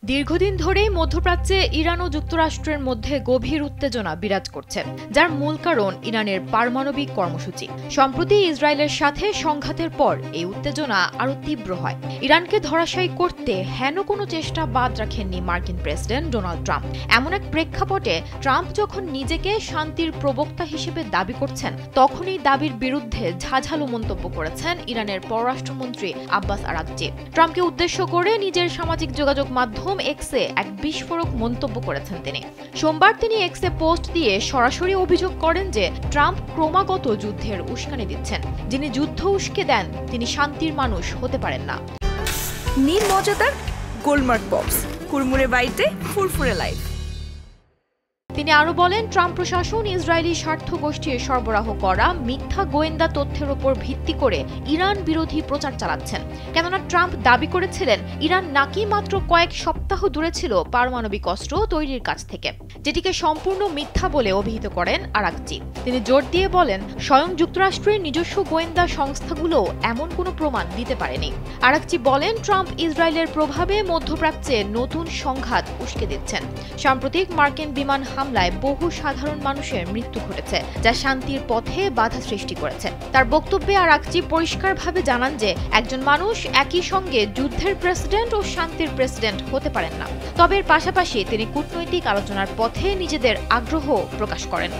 দীর্ঘদিন ধরেই মধ্যপ্রাচ্যে ইরান ও যুক্তরাষ্ট্রের মধ্যে গভীর উত্তেজনা বিরাজ করছে, যার মূল কারণ ইরানের পারমাণবিক কর্মসূচি। সম্প্রতি ইসরায়েলের সাথে সংঘাতের পর এই উত্তেজনা আরও তীব্র হয়। ইরানকে ধরাশায়ী করতে হেন কোনো চেষ্টা বাদ রাখেননি মার্কিন প্রেসিডেন্ট ডোনাল্ড ট্রাম্প। এমন এক প্রেক্ষাপটে ট্রাম্প যখন নিজেকে শান্তির প্রবক্তা হিসেবে দাবি করছেন, তখন এই দাবির বিরুদ্ধে ঝাঝালো মন্তব্য করেছেন ইরানের পররাষ্ট্রমন্ত্রী আব্বাস আরাগচি। ট্রাম্পকে উদ্দেশ্য করে নিজের সামাজিক যোগাযোগ মাধ্যম এক্সে এক বিস্ফোরক মন্তব্য করেছেন তিনি। সোমবার তিনি এক্সে পোস্ট দিয়ে সরাসরি অভিযোগ করেন যে ট্রাম্প ক্রমাগত যুদ্ধের উস্কানি দিচ্ছেন। যিনি যুদ্ধ উস্কে দেন তিনি শান্তির মানুষ হতে পারেন না। নীল মজাদার গোলমার্ক বক্স, কুরমুরে বাইটে ফুরফুরে লাইফ। তিনি আরও বলেন, ট্রাম্প প্রশাসন ইসরায়েলি স্বার্থ গোষ্ঠীর সরবরাহ করা মিথ্যা গোয়েন্দা তথ্যের উপর ভিত্তি করে ইরান বিরোধী প্রচার চালাচ্ছেন। কেননা ট্রাম্প দাবি করেছিলেন ইরান নাকি মাত্র কয়েক সপ্তাহ দূরে ছিল পারমাণবিক অস্ত্র তৈরির কাছ থেকে, যেটিকে সম্পূর্ণ মিথ্যা বলে অভিহিত করেন আরাগচি। তিনি জোর দিয়ে বলেন, স্বয়ং যুক্তরাষ্ট্রের নিজস্ব গোয়েন্দা সংস্থাগুলো এমন কোনো প্রমাণ দিতে পারেনি। আরাগচি বলেন, ট্রাম্প ইসরায়েলের প্রভাবে মধ্যপ্রাচ্যে নতুন সংঘাত উস্কে দিচ্ছেন। সাম্প্রতিক মার্কিন বিমান হামলায় বহু সাধারণ মানুষের মৃত্যু ঘটেছে, যা শান্তির পথে বাধা সৃষ্টি করেছে। তার বক্তব্যে আরাগচি পরিষ্কারভাবে জানান যে একজন মানুষ একই সঙ্গে যুদ্ধের প্রেসিডেন্ট ও শান্তির প্রেসিডেন্ট হতে পারেন না। তবে এর পাশাপাশি তিনি কূটনৈতিক আলোচনার পথে নিজেদের আগ্রহ প্রকাশ করেন।